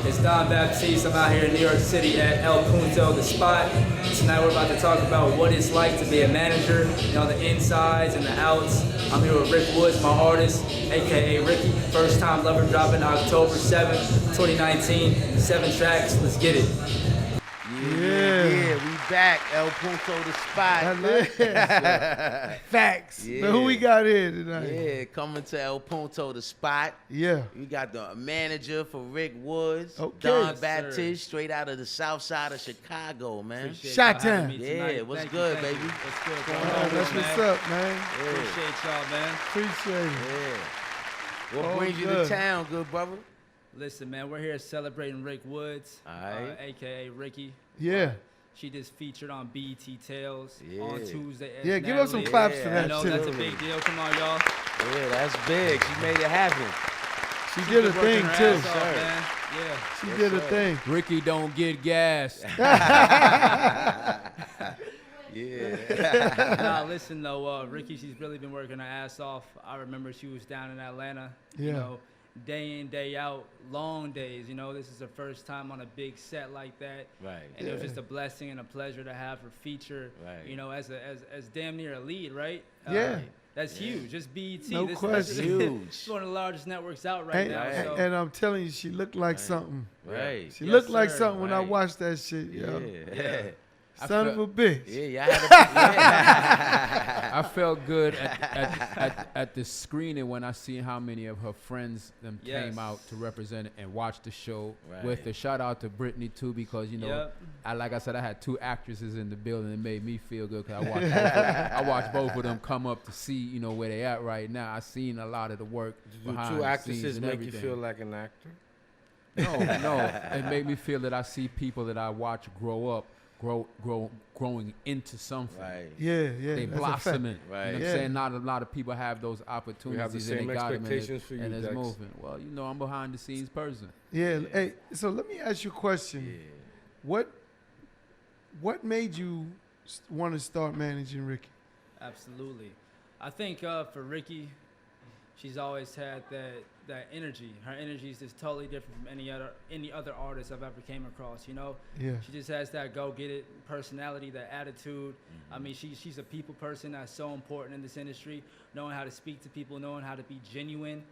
It's Don Baptiste. I'm out here in New York City at Punto the Spot. Tonight we're about to talk about what it's like to be a manager, the insides and the outs. I'm here with Rikki Woodz, my artist, aka Rikki. First time lover, dropping October 7th, 2019. 7 tracks. Let's get it. Yeah, we back. El Punto the Spot. Facts. Yeah. But who we got here tonight? Yeah, coming to El Punto the Spot. Yeah. We got the manager for Rikki Woodz, Okay. Don Yes, Baptiste, straight out of the south side of Chicago, man. Shot time. Yeah, what's good, baby? What's good, Going bro? on, That's what's up, man. Yeah. Appreciate y'all, man. Appreciate it. Yeah. What Oh, brings you to good. town, good brother? Listen, man, we're here celebrating Rikki Woodz, Alright. aka Rikki. Yeah. She just featured on BET Tales Yeah. on Tuesday. as Yeah, give us some Natalie. claps Yeah, for I that, know too. that's a big deal. Come on, y'all. Yeah, that's big. She made it happen. She did a Working thing, her too. ass off, man. Yeah. She Yes, did a sir. thing. Rikki don't get gas. Yeah. Nah, listen though, Rikki, she's really been working her ass off. I remember she was down in Atlanta, Yeah. Day in, day out, long days. This is her first time on a big set like that. Right. And it was Yeah. just a blessing and a pleasure to have her feature, Right. as damn near a lead, right? Yeah. That's huge. Just BET. No This question. Huge. It's one of the largest networks out right And, now. Right. So. and I'm telling you, she looked like something. Right. She Yes, looked like sir. something when I Right. watched that shit, yo. Yeah. Son of a bitch. Yeah, y'all had I felt good at the screening when I seen how many of her friends Yes. came out to represent it and watch the show Right. with the shout out to Brittany too, because Yep. like I said, I had 2 actresses in the building. It made me feel good because I watched both of them come up to see where they at right now. I seen a lot of the work Do behind 2 the actresses scenes and make everything. you feel like an actor? No, it made me feel that I see people that I watch grow up, growing into something. Right. Yeah, They that's a blossoming. fact. Right. You know what I'm Yeah. saying? Not a lot of people have those opportunities the and same they got them expectations for you, and it's Dex. moving. Well, I'm behind the scenes person. Yeah. Hey, so let me ask you a question. Yeah. What made you want to start managing Rikki? Absolutely. I think for Rikki, she's always had that energy. Her energy is just totally different from any other artist I've ever came across. Yeah. She just has that go get it personality, that attitude. I mean, she's a people person that's so important in this industry. Knowing how to speak to people, knowing how to be genuine.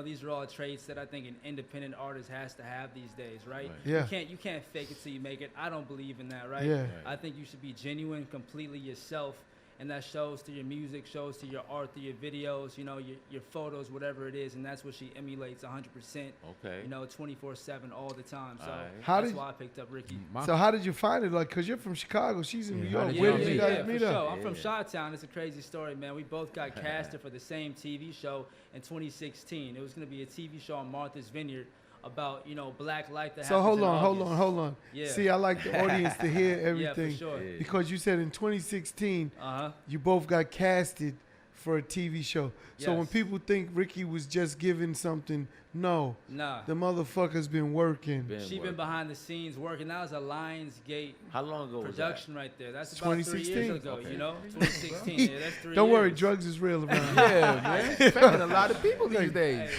These are all traits that I think an independent artist has to have these days, right? Yeah. You can't fake it till you make it. I don't believe in that, right? Yeah. I think you should be genuine, completely yourself, and that shows through your music, shows through your art, through your videos, your photos, whatever it is, and that's what she emulates 100%. Okay. 24/7 all the time. So Alright. How that's did- why I picked up Rikki. So how did you find it? Like, cause you're from Chicago, she's in New how York. did you Where know did me? you guys for meet sure. up? I'm from Yeah. Chi-Town. It's a crazy story, man. We both got casted for the same TV show in 2016. It was going to be a TV show on Martha's Vineyard about, black life that So happens hold in on. August. Yeah. See, I like the audience to hear Yeah, everything for sure. Yeah. because you said in 2016 Uh-huh. you both got casted for a TV show. So when Yes. people think Rikki was just giving something, no, Nah. the motherfucker's been working. She been behind the scenes working. That was a Lionsgate How long ago was production right there. That's about 3 years 2016. ago, Okay. 2016. Yeah, that's 3 Don't worry, years. drugs is real around here. Yeah, man. Affecting a lot of people these days.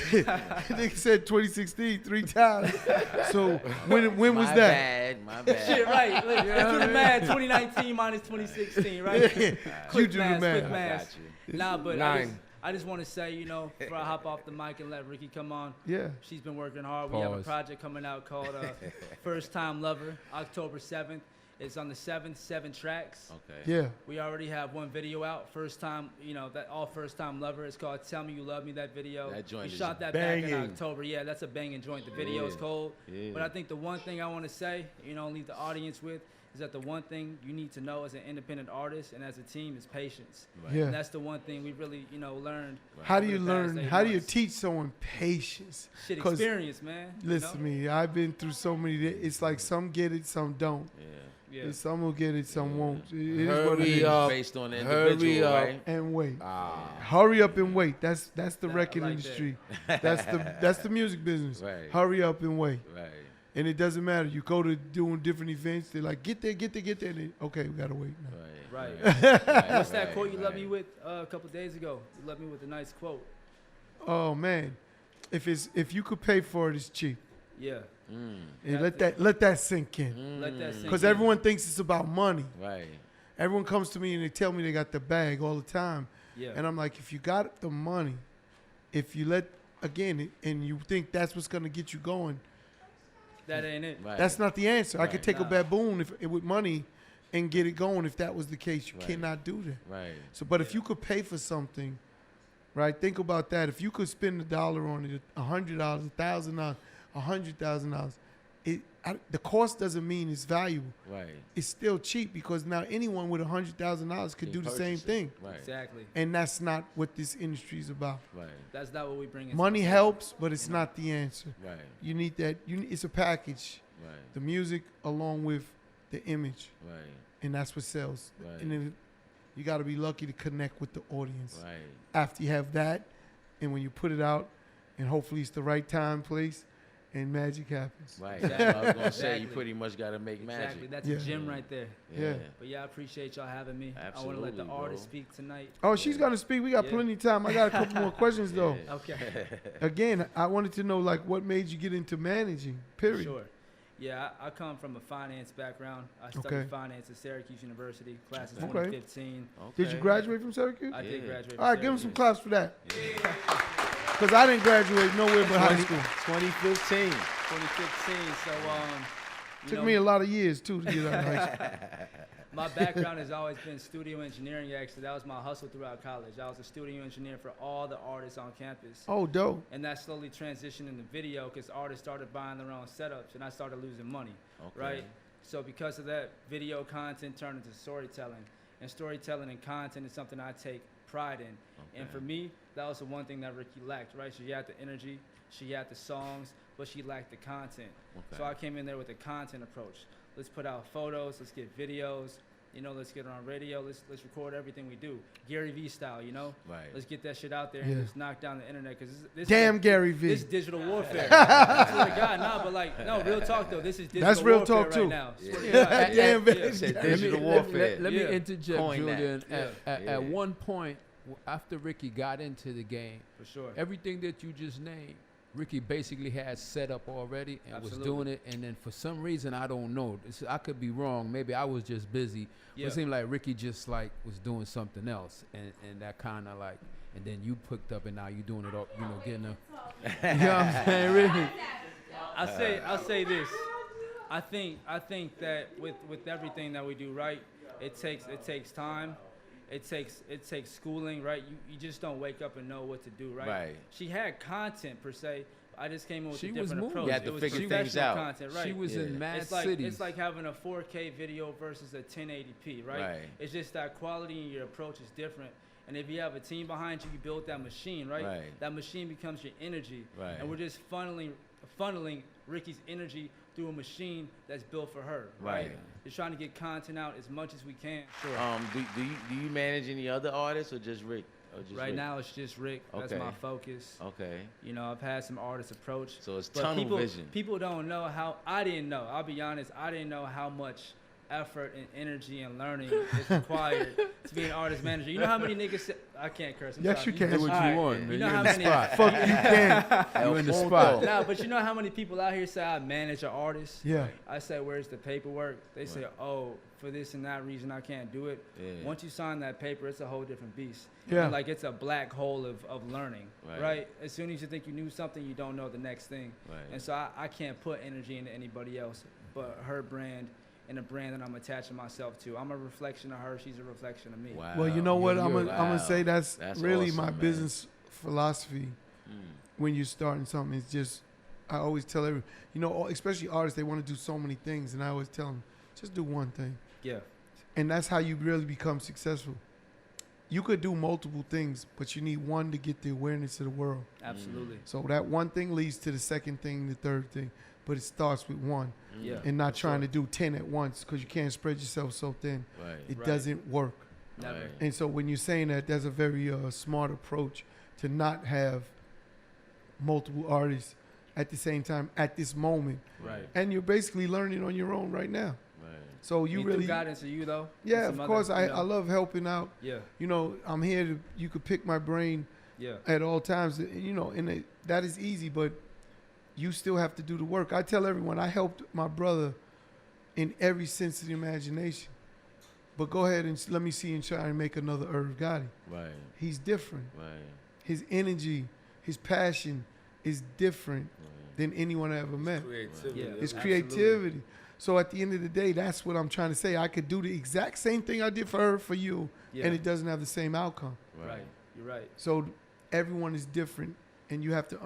They said 2016 3 times. So when was My that? bad. Shit, right. Look, let's do the math. 2019 minus 2016, right? You Quick do the math, quick math. math. Got you. Nah, but 9. I just want to say, before I hop off the mic and let Rikki come on, Yeah. she's been working hard. We have a Pause. project coming out called First Time Lover, October 7th. It's on the 7th, 7 tracks. Okay. Yeah. We already have one video out. First time, that all First Time Lover. It's called Tell Me You Love Me, that video. That joint we is shot that back in banging. October. Yeah, that's a banging joint. The video is Yeah. cold. Yeah. But I think the one thing I want to say, leave the audience with, is that the one thing you need to know as an independent artist and as a team is patience. Right. Yeah. And that's the one thing we really, learned. How do you over the past learn? 8 How do you months. teach someone patience? Shit 'Cause experience, man. Listen to me. I've been through so many. It's like some get it, some don't. Yeah. And some will get it, some won't. It is what it Hurry is. up. Based on the Hurry individual, up. right? And wait. Ah. Hurry up and wait. That's the Nah, I record like industry. That's the music business. Right. Hurry up and wait. Right. And it doesn't matter. You go to doing different events. They're like, get there. And they, okay, we gotta wait now. Right. Right. What's that quote you left me with a couple days ago? You left me with a nice quote. Oh man, if you could pay for it, it's cheap. Yeah. And let that sink in. Let that sink Because in. everyone thinks it's about money. Right. Everyone comes to me and they tell me they got the bag all the time. Yeah. And I'm like, if you got the money, if you let, again, and you think that's what's going to get you going, That ain't it. Right. that's not the answer. I could take a Nah. baboon with money and get it going if that was the case. You Right. cannot do that. Right. So, but if you could pay for something, right? Think about that. If you could spend $1 on it, $100, $1,000, $100,000, the cost doesn't mean it's valuable. Right. It's still cheap because now anyone with $100,000 could do the same Purchase it. thing, Right. Exactly. and that's not what this industry is about. Right. That's not what we bring in. Money helps, but it's not the answer. Right. You need that. It's a package. Right. The music along with the image, Right. and that's what sells. Right. And then you got to be lucky to connect with the audience. Right. After you have that, and when you put it out, and hopefully it's the right time, place, and magic happens. Right. Exactly. That's what I was gonna say. You Exactly. pretty much gotta make Exactly. magic. That's Yeah. a gem right there. Yeah. But yeah, I appreciate y'all having me. I want to let Absolutely, the bro. artist speak tonight. Oh, she's gonna speak. We got Yeah. plenty of time. I got a couple more questions though. Yeah. Okay. Again, I wanted to know like what made you get into managing. Period. Sure. Yeah, I come from a finance background. I studied Okay. finance at Syracuse University, class of Okay. 2015. Did you Okay. graduate from Syracuse? I did Yeah. graduate. All right, from give him some Syracuse. claps for that. Because I didn't graduate nowhere but high school. 2015. 2015. So, you Took know, me a lot of years too to get out of high school. my background has always been studio engineering. Actually, that was my hustle throughout college. I was a studio engineer for all the artists on campus. Oh, dope. And that slowly transitioned into video because artists started buying their own setups and I started losing money, Okay. right? So because of that, video content turned into storytelling. And storytelling and content is something I take pride in. And for me, that was the one thing that Rikki lacked, right? She had the energy, she had the songs, but she lacked the content. Okay. So I came in there with a content approach. Let's put out photos, let's get videos, let's get it on radio, let's record everything we do. Gary Vee style, Right. Let's get that shit out there Yeah. and just knock down the internet. Cause this Damn Gary Vee. This digital warfare. I swear to God, nah, but no, real talk though. This is digital That's real warfare talk, right too. now. Yeah. Swear to God. Damn Yeah. Gary. Said Yeah. digital warfare. Let Yeah. me interject, Coin that. Julian. Yeah. At one point, after Rikki got into the game, For sure. everything that you just named, Rikki basically had set up already and was Absolutely. doing it. And then for some reason, I don't know. I could be wrong. Maybe I was just busy. Yeah. But it seemed like Rikki just like was doing something else. And that kind of like, and then you picked up and now you doing it all, getting a, you know what I'm saying, Rikki? I'll say this. I think that with everything that we do, right, it takes time. It takes schooling, right? You just don't wake up and know what to do, right? Right. She had content per se. I just came in with She a was different moving. approach. You had to It was figure things professional out. content, right? She was in Yeah. mad It's like cities. it's like having a 4K video versus a 1080p, right? Right. It's just that quality and your approach is different. And if you have a team behind you, you build that machine, right? Right. That machine becomes your energy. Right. And we're just funneling Rikki's energy through a machine that's built for her, right? Right. Just trying to get content out as much as we can. Sure. Do you manage any other artists or just Rick? Right Rick? now, it's just Rick. That's Okay. my focus. Okay. I've had some artists approach. So it's But tunnel vision. People don't know how. I didn't know. I'll be honest. I didn't know how much effort and energy and learning is required to be an artist manager. You know how many niggas say, I can't curse. I'm Yes, sorry. you can. Do what you All right. want, man. You know You're how in the many? spot. Fuck you can. You in the El spot. Punto. Nah, but you know how many people out here say I manage an artist? Yeah. I say, where's the paperwork? They say, Right. oh, for this and that reason I can't do it. Yeah. Once you sign that paper, it's a whole different beast. Yeah. And like it's a black hole of learning, Right. right? As soon as you think you knew something, you don't know the next thing. Right. And so I can't put energy into anybody else but her brand and a brand that I'm attaching myself to. I'm a reflection of her. She's a reflection of me. Wow. Well, you know what? I'm Wow. gonna say that's really awesome, my man. business philosophy. Mm. When you're starting something, it's just I always tell especially artists, they want to do so many things, and I always tell them just do one thing, Yeah. and that's how you really become successful. You could do multiple things, but you need one to get the awareness of the world. Absolutely. So that one thing leads to the second thing, the third thing, but it starts with one, Yeah. and not for trying sure. to do 10 at once because you can't spread yourself so thin. Right. It Right. doesn't work. Never. Right. And so when you're saying that, that's a very smart approach to not have multiple artists at the same time at this moment. Right. And you're basically learning on your own right now. Right. So you Me really, through guidance of you though. yeah, and of some course, other, I love helping out. Yeah. I'm here to, you could pick my brain Yeah. at all times, and that is easy, but you still have to do the work. I tell everyone I helped my brother in every sense of the imagination. But go ahead and let me see and try and make another Irv Gotti. Right. He's different. Right. His energy, his passion is different than anyone I ever met. Creativity. Yeah. It's Absolutely. creativity. So at the end of the day, that's what I'm trying to say. I could do the exact same thing I did for her, for you, Yeah. and it doesn't have the same outcome. Right. You're right. So everyone is different, and you have to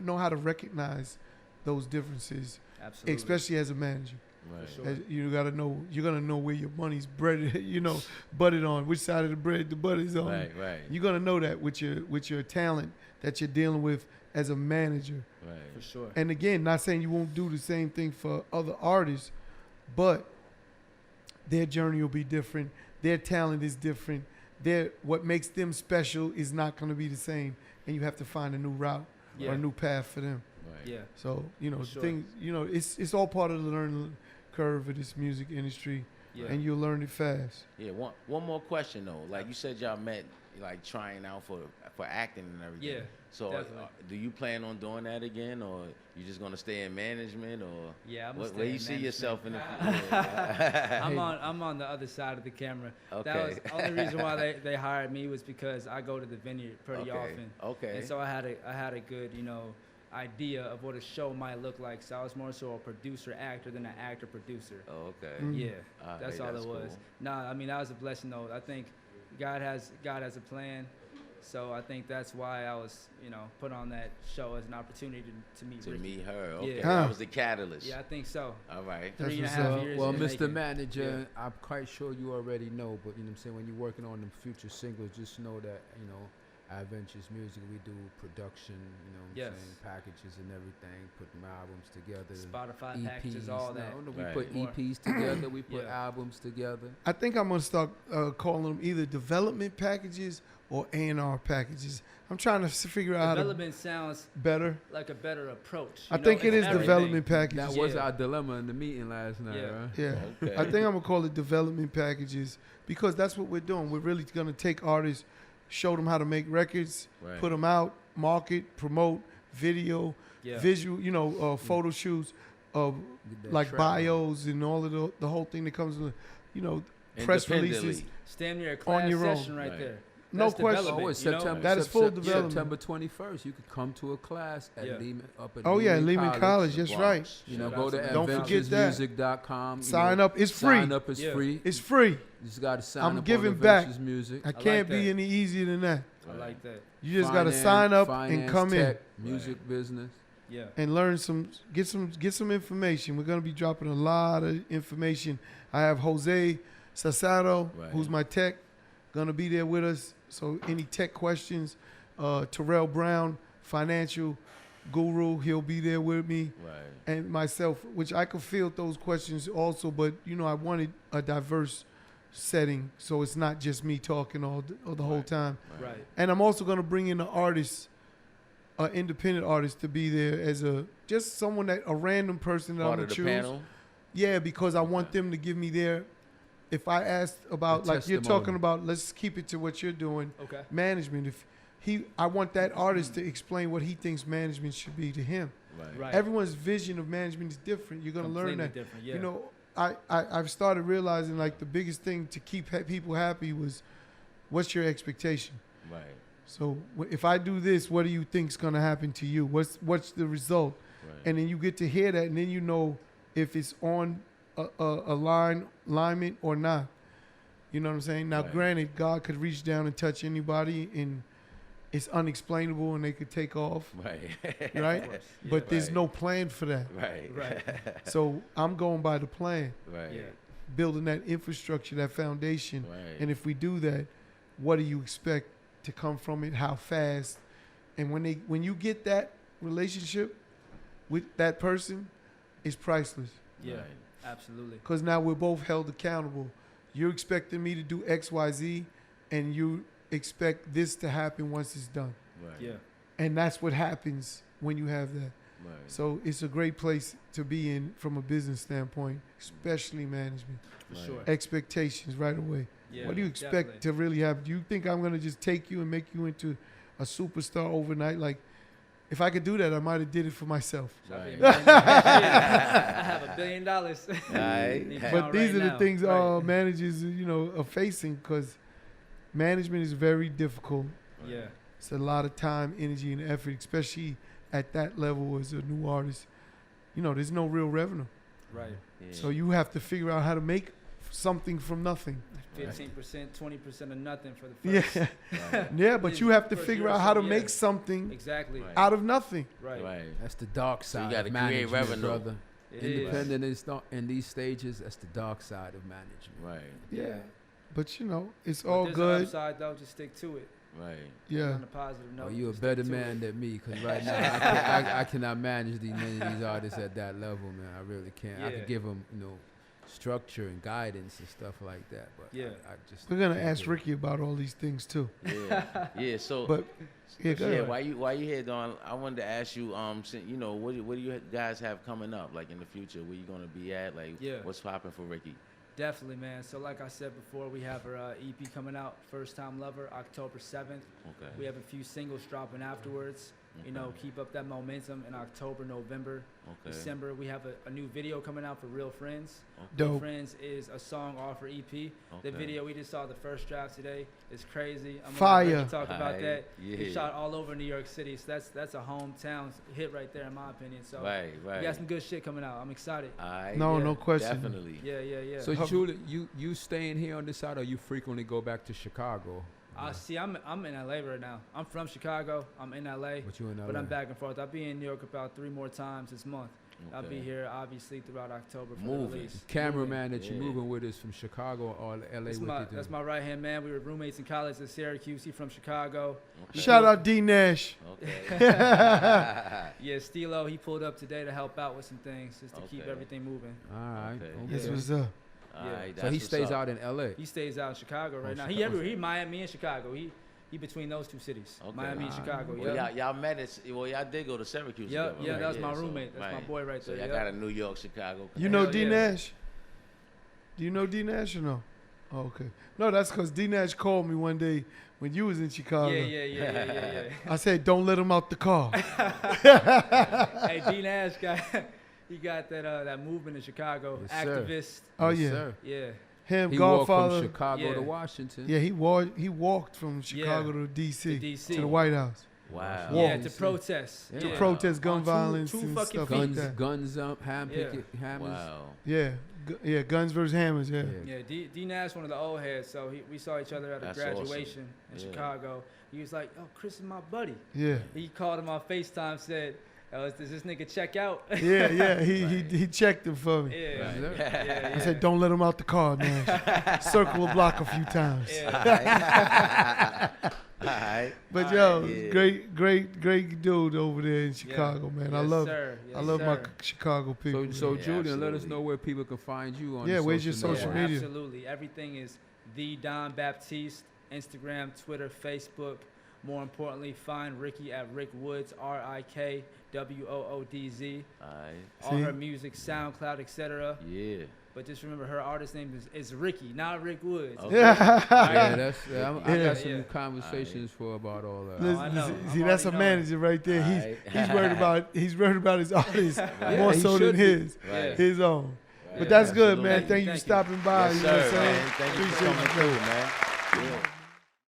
know how to recognize those differences, Absolutely. especially as a manager. Right. For sure. As you're gonna know where your money's breaded, butted on, which side of the bread the butter is on. Right. Right. You're gonna know that with your talent that you're dealing with as a manager. Right. For sure. And again, not saying you won't do the same thing for other artists, but their journey will be different. Their talent is different. What makes them special is not going to be the same, and you have to find a new route or Yeah. a new path for them. Right. Yeah. So For sure. things, it's all part of the learning curve of this music industry, Yeah. and you'll learn it fast. Yeah. One more question though. Like you said, y'all met like trying out for acting and everything. Yeah, So definitely. do you plan on doing that again, or you just gonna stay in management, or Yeah, I'm gonna where stay you in see management. yourself in the I'm on the other side of the camera. That Okay. was the only reason why they hired me was because I go to the vineyard pretty Okay. often. Okay. And so I had a good, idea of what a show might look like. So I was more so a producer actor than an actor producer. Oh, okay. Mm. Yeah. All That's right, all that's it was. cool. Nah, I mean that was a blessing though. I think God has a plan. So I think that's why I was, put on that show as an opportunity to meet To Rikki. meet her. Yeah. Okay. Huh. That was the catalyst. Yeah, I think so. All right. That's 3.5 what's years. Well, in the Mr. making. Manager, I'm quite sure you already know, but you know what I'm saying, when you're working on them future singles, just know that, Adventures Music, we do production, Yes. saying, packages and everything, putting albums together. Spotify packages, all that. No, we Right. put More. EPs together, we put Yeah. albums together. I think I'm gonna start calling them either development packages or A&R packages. I'm trying to figure out how to Development sounds better. like a better approach. I think it it's is everything. development packages. That was Yeah. our dilemma in the meeting last night, Yeah. right? Yeah. Okay. I think I'm gonna call it development packages because that's what we're doing. We're really gonna take artists, show them how to make records, Right. put them out, market, promote, video, Yeah. visual, photo shoots, Get that like track bios and all of the whole thing that comes with, press releases. Independently. Stand near a class your own. session right Right. there. No That's question. development, Oh, it's you know? September. That is full development. September 21st. You could come to a class at Yeah. Lehman up at Oh yeah, Lehman Lehman College. That's Bronx. right. You know, Shout go out to to Don't forget that. adventuresmusic.com. Sign up. It's free. Sign up is Yeah. free. It's free. You just got to sign I'm up giving on back. Adventures Music. I like can't be that. any easier than that. I like that. You just got to Finance, sign up and finance, come in tech, music business. Yeah. and learn get some information. We're gonna be dropping a lot of information. I have Jose Sasaro, Right. who's my tech, gonna be there with us. So any tech questions, Terrell Brown, financial guru, he'll be there with me, Right. and myself, which I could field those questions also. But I wanted a diverse setting, so it's not just me talking all the whole time. Right. And I'm also gonna bring in an artist, an independent artist, to be there as just someone a random person that I'm Part gonna of the choose. panel. Yeah, because I want them to give me if I asked about, The like you're testimony. talking about, let's keep it to what you're doing, Okay. management. I want that artist to explain what he thinks management should be to him. Right. Everyone's vision of management is different. You're gonna learn Completely that. different. Yeah. I've started realizing like the biggest thing to keep people happy was, what's your expectation? Right. So if I do this, what do you think's gonna happen to you? What's the result? Right. And then you get to hear that, and then you know if it's on a alignment or not. You know what I'm saying? Now, Right. granted, God could reach down and touch anybody, and it's unexplainable, and they could take off, Right. right? Of course. But there's Right. no plan for that. Right. Right. So I'm going by the plan, Right. Yeah. building that infrastructure, that foundation. Right. And if we do that, what do you expect to come from it? How fast? And when you get that relationship with that person, it's priceless. Yeah. Right. Absolutely. Because now we're both held accountable. You're expecting me to do X, Y, Z, and you expect this to happen once it's done. Right. Yeah. And that's what happens when you have that. Right. So it's a great place to be in from a business standpoint, especially management. For Right. sure. Expectations right away. Yeah. What do you expect definitely. to really happen? Do you think I'm going to just take you and make you into a superstar overnight? Like, if I could do that, I might have did it for myself. Right. I have $1 billion. Right. But these are the things Right. managers, are facing, because management is very difficult. Yeah. It's a lot of time, energy, and effort, especially at that level as a new artist. There's no real revenue. Right. Yeah. So you have to figure out how to make something from nothing. 15%, 20% of nothing for the first. Yeah, Right. yeah, but you have to First figure year or out how to so, make yeah. something Exactly. Right. out of nothing. Right. Right. That's the dark So you side gotta of create management, revenue. brother. It is. Independent is not in these stages. That's the dark side of management. Right. Yeah, but it's But all there's good. An upside though, just stick to it. Right. Yeah, On a positive note. Oh, you a just better stick to man it. than me, because right now I cannot manage many of these artists at that level, man. I really can't. I Yeah. could give them, structure and guidance and stuff like that, but Yeah. I just we're gonna can't ask do it. Rikki about all these things too. Yeah. Yeah. So. But yeah, go Yeah, ahead. while you here, Don, I wanted to ask you, what do you guys have coming up, like in the future? Where you gonna be at? Like, Yeah. what's popping for Rikki? Definitely, man. So like I said before, we have our EP coming out, First Time Lover, October 7th. Okay. We have a few singles dropping afterwards. Keep up that momentum in October, November, Okay. December. We have a new video coming out for Real Friends. Dope. Real Friends is a song off for EP. The Okay. video, we just saw the first draft today. It's crazy. I'm Fire. gonna let Rikki talk about Aight, that. yeah. It's shot all over New York City, so that's a hometown hit right there, in my opinion. So Right. we Right. got some good shit coming out. I'm excited. Aight, No, Yeah. no question. Definitely. Yeah. So Julie, you staying here on this side, or you frequently go back to Chicago? See, I'm in LA right now. I'm from Chicago. I'm in LA. But you in LA? But I'm back and forth. I'll be in New York about 3 more times this month. I'll be Okay. here obviously throughout October for Moving. the release. Cameraman that you Yeah. moving with is from Chicago or LA? That's my right hand man. We were roommates in college at Syracuse. He's from Chicago. Okay. Shout out D Nash. Okay. Yeah, Stilo. He pulled up today to help out with some things just to keep Okay. everything moving. All right. Okay. Okay. This was up. Alright, So that's he what's stays up. out in LA. He stays out in Chicago right now. He Chicago. everywhere. He Miami and Chicago. He between those two cities. Okay. Miami and Ah. Chicago. Well, Yeah. y'all met at. Well, y'all did go to Syracuse. Yeah, together, yeah, right? that was my so- roommate. That's my right. boy right So there. y'all yeah. got a New York, Chicago. You know Hell D yeah. Nash? Do you know D Nash or no? Oh, okay. No, that's because D Nash called me one day when you was in Chicago. Yeah. I said, don't let him out the car. Hey, D Nash got that movement in Chicago. Yes, sir. Activist. Oh, Yes, yeah. sir. Yeah. Him, He walked Godfather. from Chicago Yeah. to Washington. Yeah, he walked from Chicago to D.C. To DC. to the White House Wow. Yeah, Walk. to protest. Yeah. to Yeah. protest gun On two violence fucking and feet. stuff like Guns, that. guns up, Yeah. hammers. Wow. Yeah, guns versus hammers. Yeah. Yeah. Yeah, D Nash, one of the old heads. So we saw each other at a That's graduation awesome. in Yeah. Chicago. He was like, "Oh, Chris is my buddy." Yeah. He called him on FaceTime, said, "Does this nigga check out?" Yeah. He checked him for me. Yeah. Right. Yeah. I said, don't let him out the car, Nash. Circle the block a few times. Yeah. Alright. But yo, Yeah. great dude over there in Chicago, man. I Yes, love sir. Yes, I love my sir. Chicago people. So Yeah, Julian, let us absolutely. know where people can find you on. Yeah, the where's your Yeah, social media? absolutely. Everything is the Don Baptiste, Instagram, Twitter, Facebook. More importantly, find Rikki at Rick Woodz, RickWoodz. Alright. All See? her music, SoundCloud, etc. Yeah. But just remember, her artist name is Rikki, not Rick Woods. Okay. Yeah. Yeah, I Yeah. got some Yeah. conversations for about all that. Listen, I know. See, I'm that's a already knowing. manager right there. Aight. He's worried about his artists more he so should than be. his Right. his own. Right. But that's good, man. Absolutely. Thank you for Thank you. stopping by. Yes, You know what I'm sir, saying? man. Thank you for Appreciate coming you. through, man. Yeah.